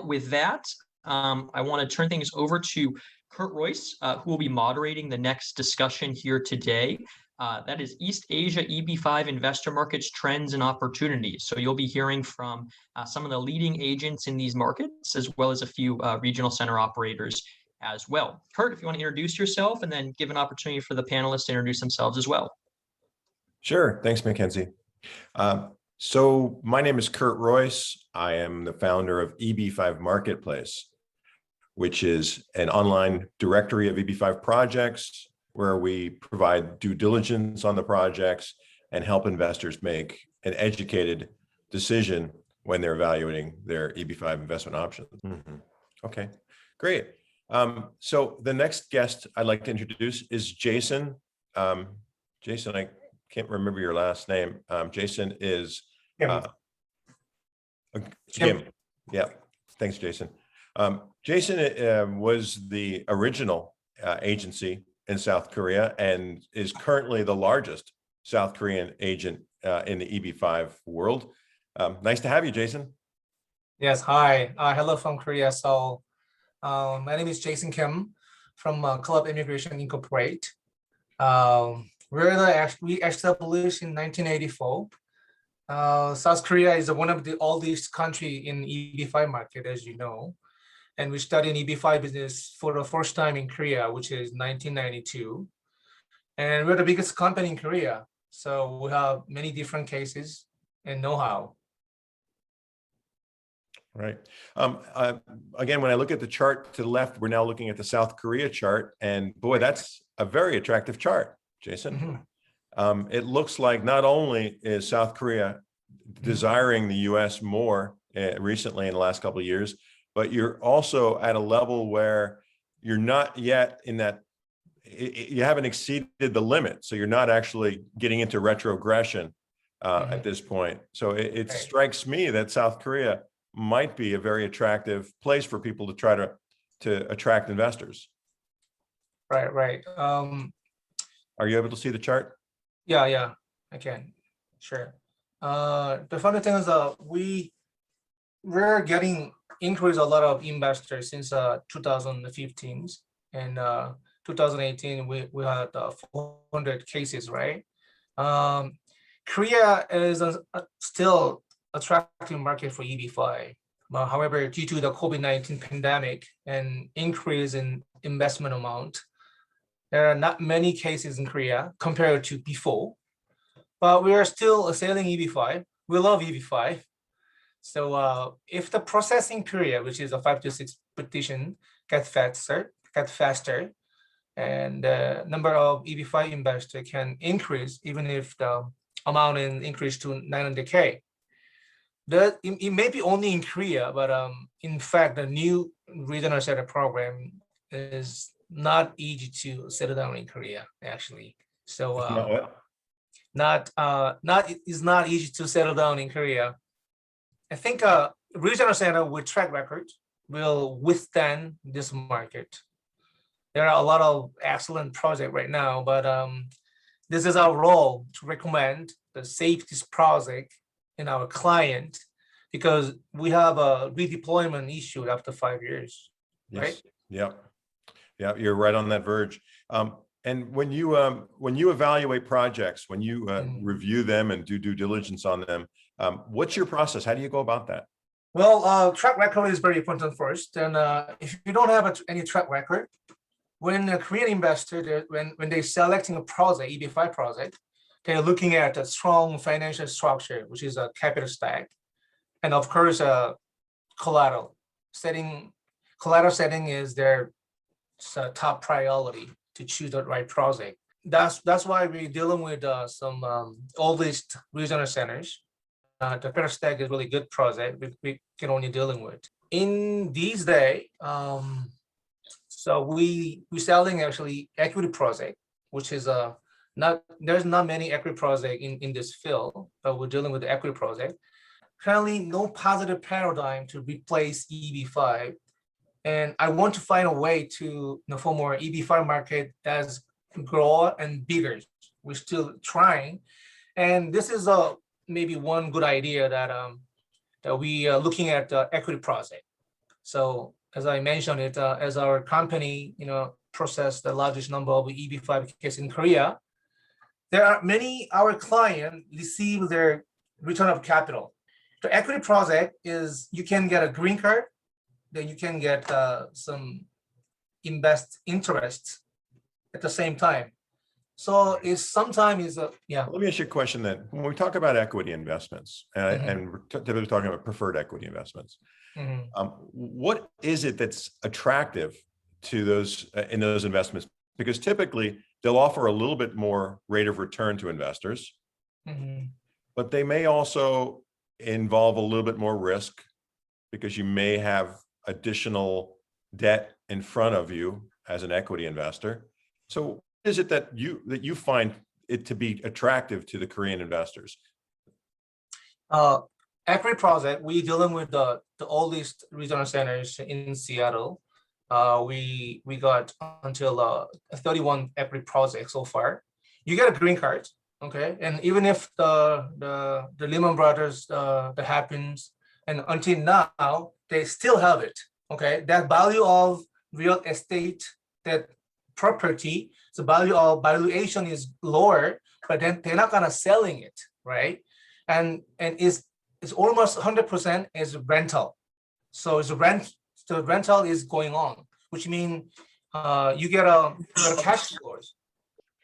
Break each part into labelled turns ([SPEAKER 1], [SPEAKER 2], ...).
[SPEAKER 1] with that, I want to turn things over to Kurt Royce, who will be moderating the next discussion here today. That is East Asia EB-5 Investor Markets Trends and Opportunities. So you'll be hearing from some of the leading agents in these markets, as well as a few regional center operators as well. Kurt, if you want to introduce yourself and then give an opportunity for the panelists to introduce themselves as well.
[SPEAKER 2] Sure. Thanks, Mackenzie. So my name is Kurt Royce. I am the founder of EB-5 Marketplace, which is an online directory of EB-5 projects where we provide due diligence on the projects and help investors make an educated decision when they're evaluating their EB-5 investment options. Okay, great. So the next guest I'd like to introduce is Jason. Jason, I can't remember your last name. Jason is Kim. Yeah, thanks, Jason. Jason was the original agency in South Korea and is currently the largest South Korean agent in the EB-5 world. Nice to have you, Jason.
[SPEAKER 3] Yes, hi. Hello from Korea. So my name is Jason Kim from Club Immigration Incorporate. We established in 1984. South Korea is one of the oldest country in EB-5 market, as you know. And we started EB-5 business for the first time in Korea, which is 1992. And we're the biggest company in Korea. So we have many different cases and know-how.
[SPEAKER 2] Right. Again, when I look at the chart to the left, we're now looking at the South Korea chart. And boy, that's a very attractive chart, Jason. It looks like not only is South Korea desiring the U.S. more recently in the last couple of years, but you're also at a level where you're not yet in that, you haven't exceeded the limit. So you're not actually getting into retrogression at this point. So it strikes me that South Korea might be a very attractive place for people to try to attract investors.
[SPEAKER 3] Right.
[SPEAKER 2] Are you able to see the chart?
[SPEAKER 3] Yeah, I can. Sure. The funny thing is we're getting increase a lot of investors since 2015 and 2018 we had 400 cases, right? Korea is still attractive market for EB-5. However, due to the COVID-19 pandemic and increase in investment amount, there are not many cases in Korea compared to before, but we are still selling EB-5. We love EB-5. So if the processing period, which is a 5 to 6 petition, get faster, and the number of EB-5 investors can increase, even if the amount increase to 900K. It may be only in Korea, but in fact, the new regional setup program is not easy to settle down in Korea, actually. So it's not easy to settle down in Korea. I think regional center with track record will withstand this market. There are a lot of excellent projects right now, but this is our role to recommend the safest project in our client, because we have a redeployment issue after 5 years.
[SPEAKER 2] Yes.
[SPEAKER 3] Right?
[SPEAKER 2] Yeah, you're right on that verge. And when you evaluate projects, when you review them and do due diligence on them, what's your process? How do you go about that?
[SPEAKER 3] Well, track record is very important first. And if you don't have any track record, when a Korean investor, when they're selecting a project, EB-5 project, they're looking at a strong financial structure, which is a capital stack, and of course, collateral setting. Collateral setting is their top priority to choose the right project. That's why we're dealing with some oldest regional centers. The capital stack is really good project we can only dealing with. In these days, so we're selling actually equity project, which is there's not many equity project in this field, but we're dealing with the equity project. Currently, no positive paradigm to replace EB-5, and I want to find a way to for more EB-5 market as grow and bigger. We're still trying, and this is maybe one good idea that that we are looking at equity project. So as I mentioned it, as our company, process the largest number of EB-5 cases in Korea, there are many our clients receive their return of capital. The equity project is you can get a green card, then you can get some invest interest at the same time. So it's sometimes yeah.
[SPEAKER 2] Let me ask you a question then. When we talk about equity investments, and we're typically talking about preferred equity investments, what is it that's attractive to those in those investments? Because typically they'll offer a little bit more rate of return to investors, but they may also involve a little bit more risk because you may have additional debt in front of you as an equity investor. So what is it that you find it to be attractive to the Korean investors?
[SPEAKER 3] Equity project, we dealing with the oldest regional centers in Seattle. We got until 31 equity projects so far. You get a green card, okay? And even if the Lehman Brothers that happens, and until now they still have it, okay? That value of real estate, that property, the valuation is lower, but then they're not gonna selling it, right? And it's almost 100% is rental. So it's the rental is going on, which means you get a cash flow.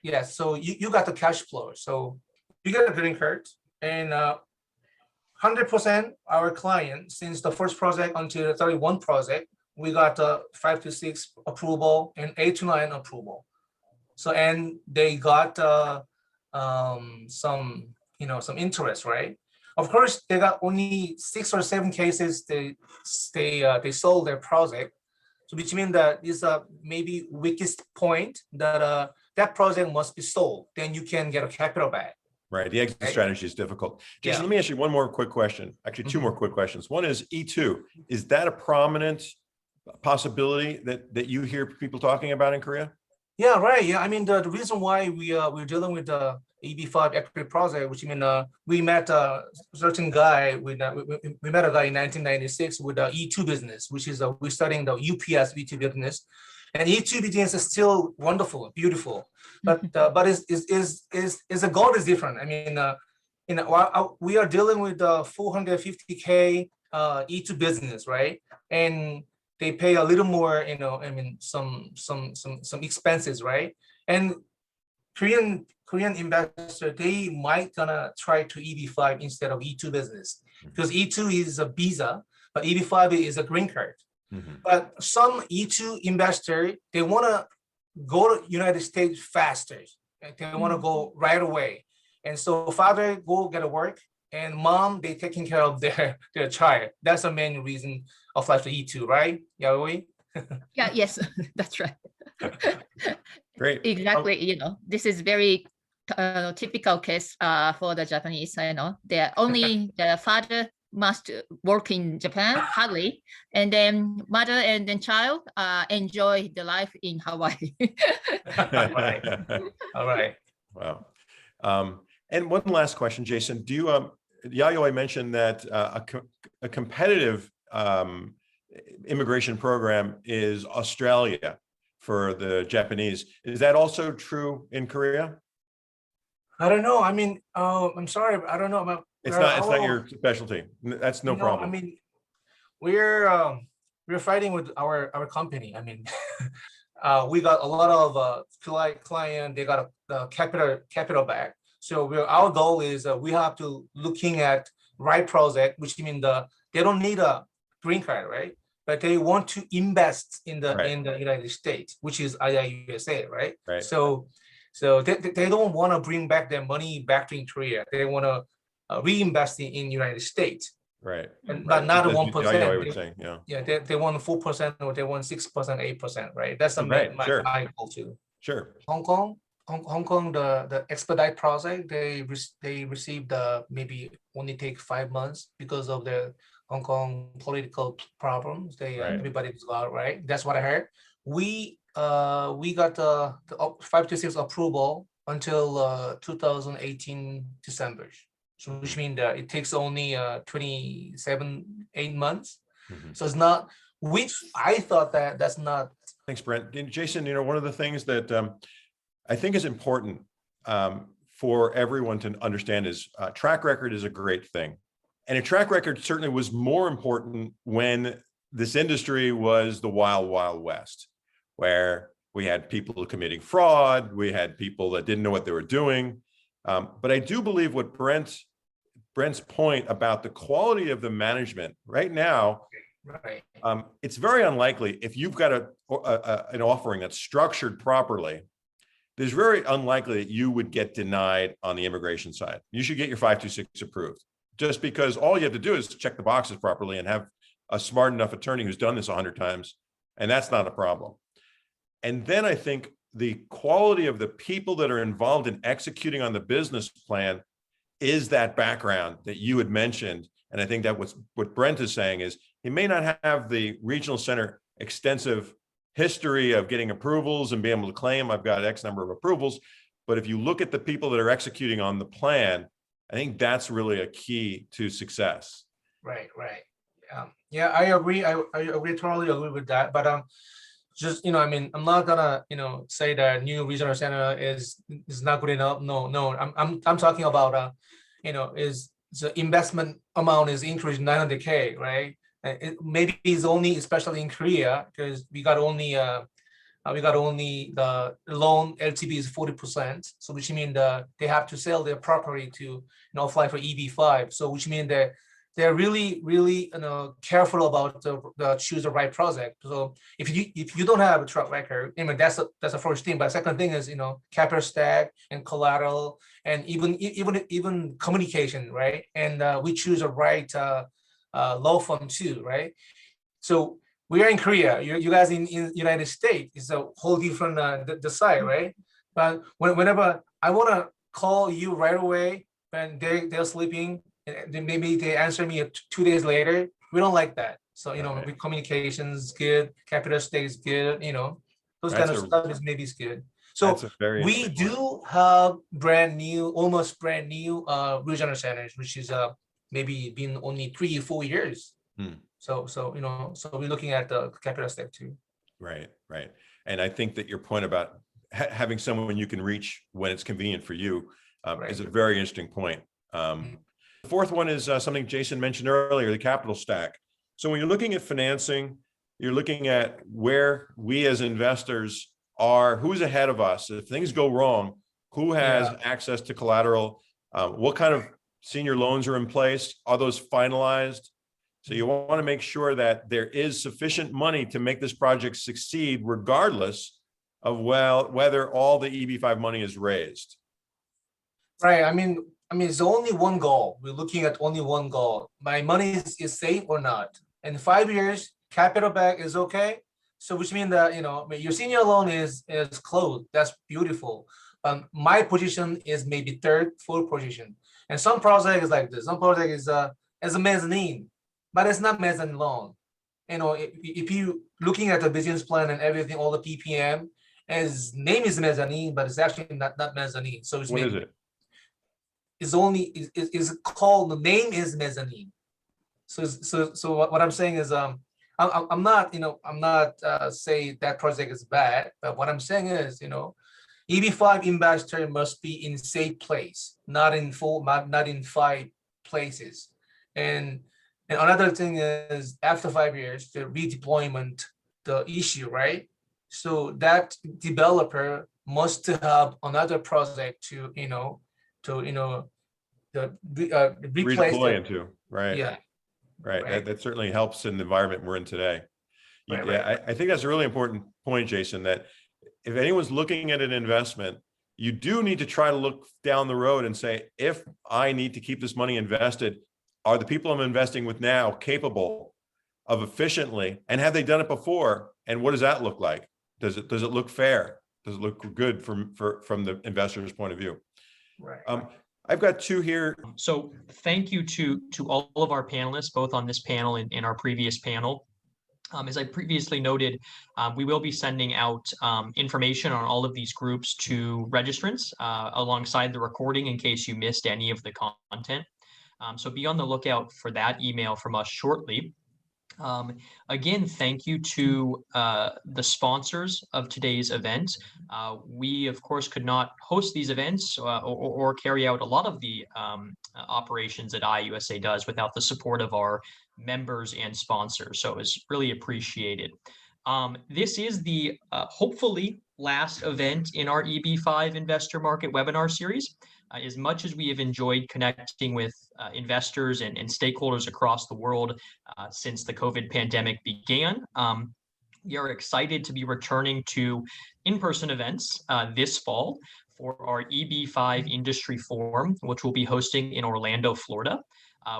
[SPEAKER 3] Yeah, so you got the cash flow. So you get a green card, and 100% our client, since the first project until the 31 project, we got 5 to 6 approval and 8 to 9 approval. So, and they got some interest, right? Of course, they got only 6 or 7 cases they sold their project, so which means that is maybe weakest point that that project must be sold. Then you can get a capital back.
[SPEAKER 2] Right, the exit strategy is difficult. Jason, let me ask you one more quick question. Actually, 2 more quick questions. One is E2. Is that a prominent possibility that you hear people talking about in Korea?
[SPEAKER 3] Yeah, right. Yeah, I mean the reason why we're dealing with the EB-5 equity project, which we met a certain guy we met a guy in 1996 with the E2 business, which is we're studying the UPS E2 business, and E2 business is still wonderful, beautiful, but the goal is different. I mean, we are dealing with the 450K E2 business, right? And they pay a little more, some expenses, right? And Korean investor, they might gonna try to EB-5 instead of E2 business, because E2 is a visa, but EB-5 is a green card. But some E2 investor, they wanna go to United States faster. They wanna go right away. And so father go get a work, and mom, they taking care of their child. That's the main reason of life to E2, right? Yaoi?
[SPEAKER 4] Yeah, yes, that's right.
[SPEAKER 2] Great.
[SPEAKER 4] Exactly, this is very typical case for the Japanese, the father must work in Japan hardly, and then mother and then child enjoy the life in Hawaii.
[SPEAKER 3] All right.
[SPEAKER 2] Wow. And one last question, Jason, do you, Yayoi mentioned that a competitive immigration program is Australia for the Japanese. Is that also true in Korea?
[SPEAKER 3] I don't know. I mean, I'm sorry, but I don't know about.
[SPEAKER 2] It's not your specialty. That's no problem.
[SPEAKER 3] I mean, we're fighting with our company. I mean, we got a lot of client. They got a capital back. So our goal is we have to looking at right project, which means they don't need a green card, right? But they want to invest in the United States, which is IIUSA, right?
[SPEAKER 2] Right.
[SPEAKER 3] So they don't want to bring back their money back to Korea. They want to reinvest in United States.
[SPEAKER 2] Right.
[SPEAKER 3] But not
[SPEAKER 2] 1%.
[SPEAKER 3] Yeah, they want 4% or they want 6%, 8%, right? That's my goal too.
[SPEAKER 2] Sure.
[SPEAKER 3] Hong Kong, the expedite project, they received maybe only take 5 months because of the Hong Kong political problems. Everybody's got, right. That's what I heard. We got the 5 to 6 approval until 2018 December. So which means that it takes only 8 months. So it's not, which I thought that that's not.
[SPEAKER 2] Thanks, Brent. Jason, one of the things that I think is important for everyone to understand is track record is a great thing. And a track record certainly was more important when this industry was the wild, wild west, where we had people committing fraud, we had people that didn't know what they were doing. But I do believe what Brent's point about the quality of the management right now,
[SPEAKER 3] Right.
[SPEAKER 2] it's very unlikely if you've got an offering that's structured properly, there's very unlikely that you would get denied on the immigration side. You should get your 526 approved, just because all you have to do is check the boxes properly and have a smart enough attorney who's done this 100 times, and that's not a problem. And then I think the quality of the people that are involved in executing on the business plan is that background that you had mentioned. And I think that what Brent is saying is he may not have the regional center extensive history of getting approvals and being able to claim I've got X number of approvals. But if you look at the people that are executing on the plan, I think that's really a key to success.
[SPEAKER 3] Right. Yeah, I agree. I agree, totally agree with that. But just I mean, I'm not gonna say that new regional center is not good enough. No. I'm talking about is the investment amount is increased 900K, right? Maybe it's only especially in Korea because we got only the loan LTV is 40%. So which means they have to sell their property to apply for EB-5. So which means that they're really careful about the choose the right project. So if you don't have a track record, I mean that's the first thing. But second thing is capital stack and collateral and even communication, right? And we choose the right law firm too, right? So we are in Korea. You guys in United States is a whole different the side, right? But whenever I want to call you right away when they're sleeping. And maybe they answer me 2 days later. We don't like that. So with communications good, capital stake is good. Those kind of stuff is maybe good. So we do have almost brand new regional centers, which is maybe been only 3-4 years. So we're looking at the capital stake too. Right.
[SPEAKER 2] And I think that your point about having someone you can reach when it's convenient for you is a very interesting point. The fourth one is something Jason mentioned earlier, the capital stack. So when you're looking at financing, you're looking at where we as investors are, who's ahead of us. If things go wrong, who has access to collateral? What kind of senior loans are in place? Are those finalized? So you want to make sure that there is sufficient money to make this project succeed, regardless of whether all the EB-5 money is raised.
[SPEAKER 3] Right. I mean, it's only one goal. We're looking at only one goal. My money is safe or not. In 5 years, capital back is okay. So which means that, your senior loan is closed. That's beautiful. My position is maybe third, fourth position. And some project is like this. Some project is as a mezzanine, but it's not mezzanine loan. If you looking at the business plan and everything, all the PPM, as name is mezzanine, but it's actually not mezzanine. So it's
[SPEAKER 2] what is it?
[SPEAKER 3] Is called, the name is mezzanine. So what I'm saying is I'm not saying that project is bad, but what I'm saying is EB-5 investor must be in safe place, not in 5 places. And another thing is after 5 years, the redeployment, the issue, right? So that developer must have another project to replace
[SPEAKER 2] redeploy into, right?
[SPEAKER 3] Yeah.
[SPEAKER 2] Right. That certainly helps in the environment we're in today.
[SPEAKER 3] Right.
[SPEAKER 2] I think that's a really important point, Jason, that if anyone's looking at an investment, you do need to try to look down the road and say, if I need to keep this money invested, are the people I'm investing with now capable of efficiently, and have they done it before? And what does that look like? Does it look fair? Does it look good from the investor's point of view?
[SPEAKER 3] Right.
[SPEAKER 2] I've got 2 here.
[SPEAKER 1] So thank you to all of our panelists, both on this panel and in our previous panel. As I previously noted, we will be sending out information on all of these groups to registrants alongside the recording in case you missed any of the content. So be on the lookout for that email from us shortly. Again, thank you to the sponsors of today's event. We, of course, could not host these events or carry out a lot of the operations that IIUSA does without the support of our members and sponsors. So it was really appreciated. This is the hopefully last event in our EB-5 Investor Market webinar series. As much as we have enjoyed connecting with investors and stakeholders across the world since the COVID pandemic began, we are excited to be returning to in-person events this fall for our EB-5 Industry Forum, which we'll be hosting in Orlando, Florida.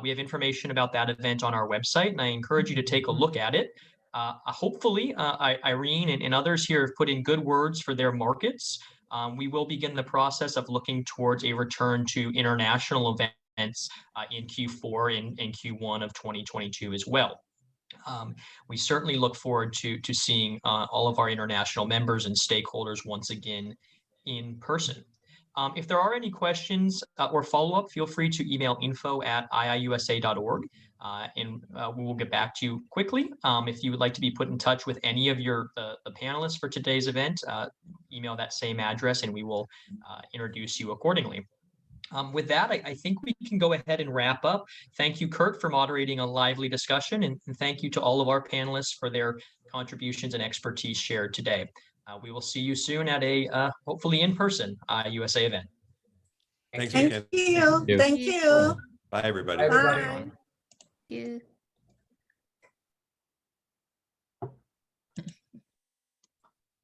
[SPEAKER 1] We have information about that event on our website, and I encourage you to take a look at it. Hopefully, Irene and others here have put in good words for their markets. We will begin the process of looking towards a return to international events in Q4 and Q1 of 2022 as well. We certainly look forward to seeing all of our international members and stakeholders once again in person. If there are any questions or follow-up, feel free to email info@iiusa.org. And we will get back to you quickly. If you would like to be put in touch with any of the panelists for today's event, email that same address and we will introduce you accordingly. With that, I think we can go ahead and wrap up. Thank you, Kurt, for moderating a lively discussion, and thank you to all of our panelists for their contributions and expertise shared today. We will see you soon at a hopefully in-person IIUSA event.
[SPEAKER 2] Thanks
[SPEAKER 5] Thank
[SPEAKER 2] again.
[SPEAKER 5] you. Thank you.
[SPEAKER 2] Bye, everybody.
[SPEAKER 3] Bye, everybody.
[SPEAKER 5] Bye.
[SPEAKER 4] Thank you.